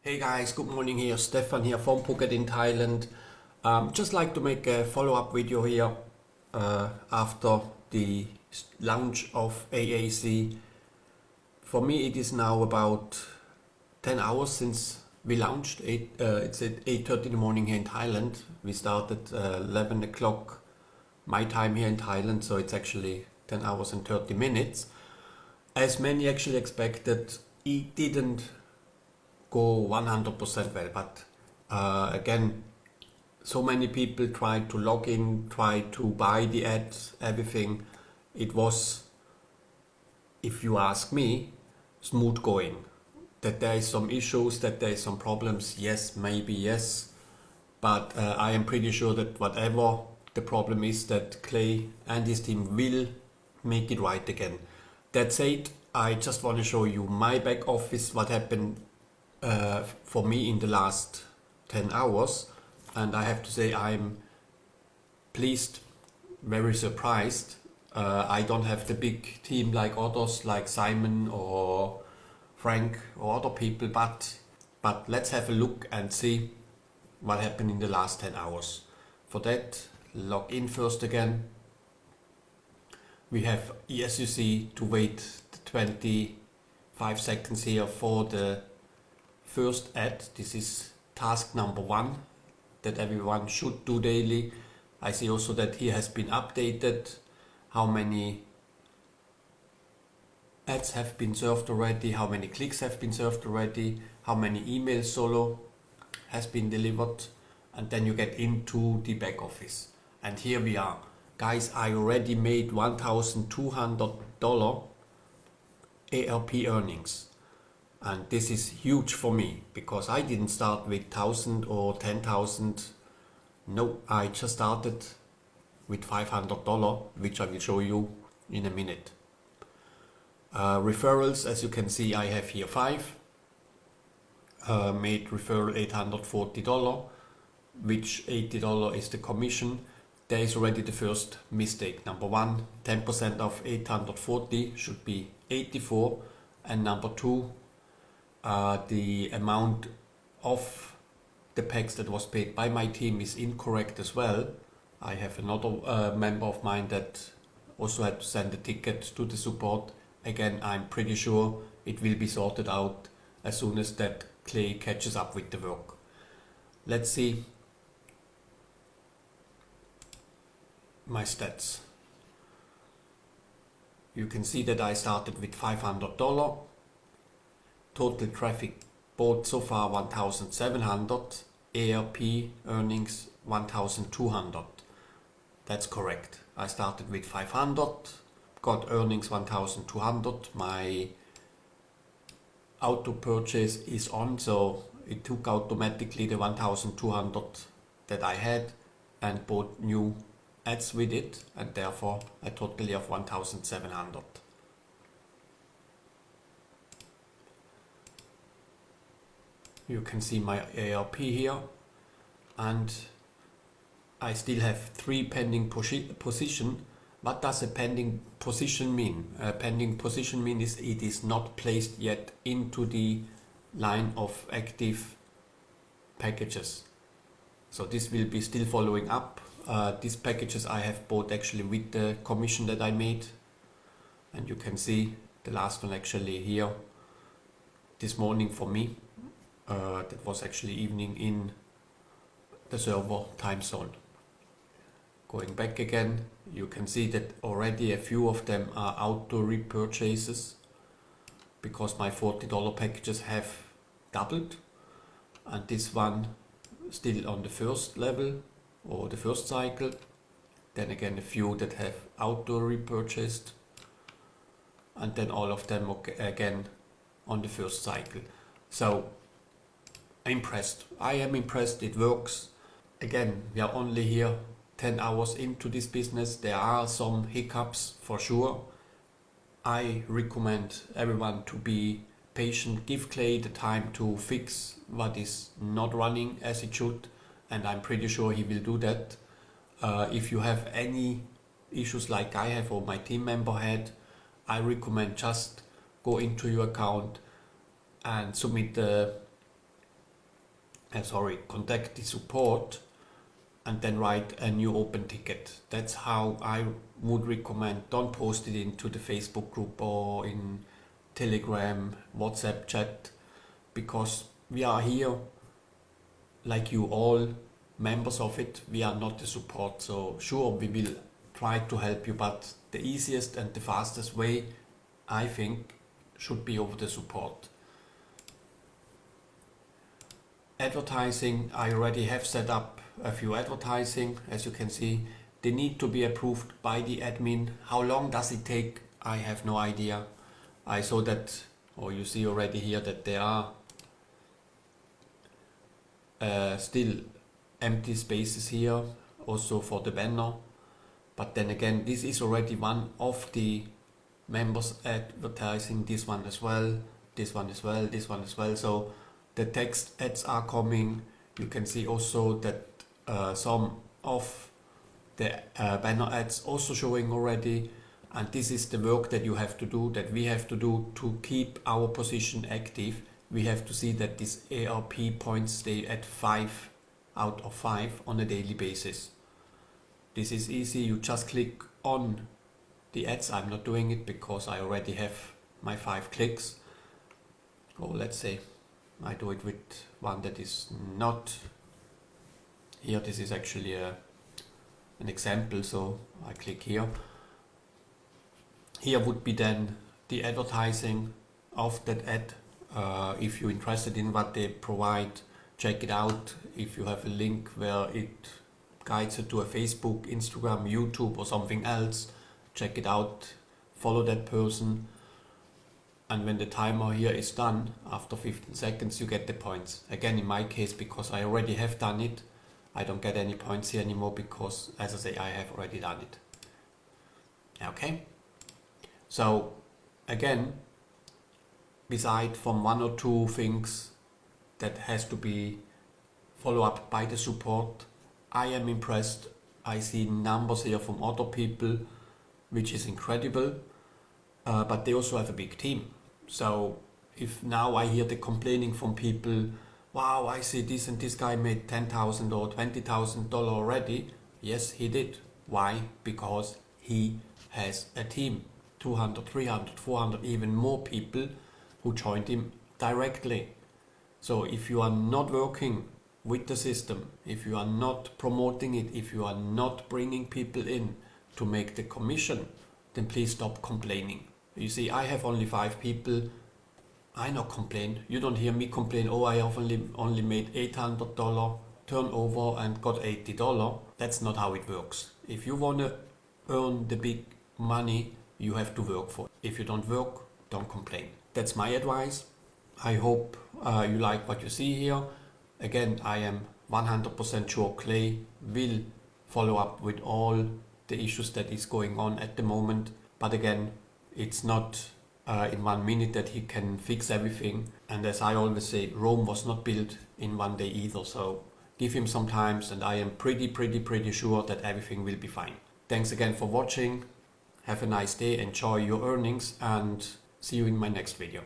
Hey guys, good morning here. Stefan here from Phuket in Thailand. Just like to make a follow-up video here after the launch of AAC. For me, it is now about 10 hours since we launched. It's at 8:30 in the morning here in Thailand. We started 11 o'clock my time here in Thailand, so it's actually 10 hours and 30 minutes. As many actually expected, it didn't go 100% well, but again, so many people tried to log in, tried to buy the ads, everything. It was, if you ask me, smooth going. That there is some issues, that there is some problems, yes, maybe yes, but I am pretty sure that whatever the problem is, that Clay and his team will make it right again. That said, I just want to show you my back office, what happened for me in the last 10 hours, and I have to say I'm pleased, very surprised. I don't have the big team like others, like Simon or Frank or other people, but let's have a look and see what happened in the last 10 hours. For that, log in first again. We have, as you see, to wait the 25 seconds here for the first ad. This is task number 1 that everyone should do daily. I see also that here has been updated how many ads have been served already, how many clicks have been served already, how many emails solo has been delivered, and then you get into the back office. And here we are. Guys, I already made $1,200 ARP earnings. And this is huge for me because I didn't start with 1,000 or 10,000. No, I just started with $500, which I will show you in a minute. Referrals, as you can see, I have here 5. Made referral $840, which $80 is the commission. There is already the first mistake. Number 1, 10% of 840 should be 84, and number 2, the amount of the packs that was paid by my team is incorrect as well. I have another member of mine that also had to send a ticket to the support. Again, I'm pretty sure it will be sorted out as soon as that Clay catches up with the work. Let's see my stats. You can see that I started with $500. Total traffic bought so far 1,700. ARP earnings 1,200. That's correct. I started with 500, got earnings 1,200. My auto purchase is on, so it took automatically the 1,200 that I had and bought new ads with it, and therefore a total of 1,700. You can see my ARP here, and I still have 3 pending position. What does a pending position mean? A pending position means it is not placed yet into the line of active packages. So this will be still following up. These packages I have bought actually with the commission that I made, and you can see the last one actually here this morning for me. That was actually evening in the server time zone. Going back again, you can see that already a few of them are auto repurchases because my $40 packages have doubled, and this one still on the first level or the first cycle. Then again a few that have auto repurchased, and then all of them again on the first cycle. So impressed. I am impressed. It works. Again, we are only here 10 hours into this business. There are some hiccups for sure. I recommend everyone to be patient. Give Clay the time to fix what is not running as it should, and I'm pretty sure he will do that. If you have any issues like I have or my team member had, I recommend just go into your account and submit the contact the support and then write a new open ticket. That's how I would recommend. Don't post it into the Facebook group or in Telegram, WhatsApp chat, because we are here, like you all, members of it. We are not the support. So sure, we will try to help you, but the easiest and the fastest way, I think, should be over the support. Advertising, I already have set up a few advertising. As you can see, they need to be approved by the admin. How long does it take? I have no idea. I saw that, or you see already here, that there are still empty spaces here also for the banner. But then again, this is already one of the members advertising, this one as well, this one as well, this one as well. So the text ads are coming. You can see also that some of the banner ads also showing already, and this is the work that you have to do, that we have to do to keep our position active. We have to see that these ARP points stay at 5 out of 5 on a daily basis. This is easy. You just click on the ads. I'm not doing it because I already have my 5 clicks. Or let's say I do it with one that is not here. This is actually an example, so I click here. Here would be then the advertising of that ad. If you're interested in what they provide, check it out. If you have a link where it guides you to a Facebook, Instagram, YouTube or something else, check it out, follow that person, and when the timer here is done, after 15 seconds you get the points. Again, in my case, because I already have done it, I don't get any points here anymore because, as I say, I have already done it. Okay, so again, beside from 1 or 2 things that has to be followed up by the support, I am impressed. I see numbers here from other people, which is incredible, but they also have a big team. So if now I hear the complaining from people, wow, I see this and this guy made $10,000 or $20,000 already. Yes, he did. Why? Because he has a team, 200, 300, 400, even more people who joined him directly. So if you are not working with the system, if you are not promoting it, if you are not bringing people in to make the commission, then please stop complaining. You see, I have only 5 people. I not complain. You don't hear me complain, oh, I have only made $800 turnover and got $80. That's not how it works. If you want to earn the big money, you have to work for it. If you don't work, don't complain. That's my advice. I hope you like what you see here. Again, I am 100% sure Clay will follow up with all the issues that is going on at the moment. But again, it's not in 1 minute that he can fix everything. And as I always say, Rome was not built in 1 day either. So give him some time, and I am pretty sure that everything will be fine. Thanks again for watching. Have a nice day, enjoy your earnings, and see you in my next video.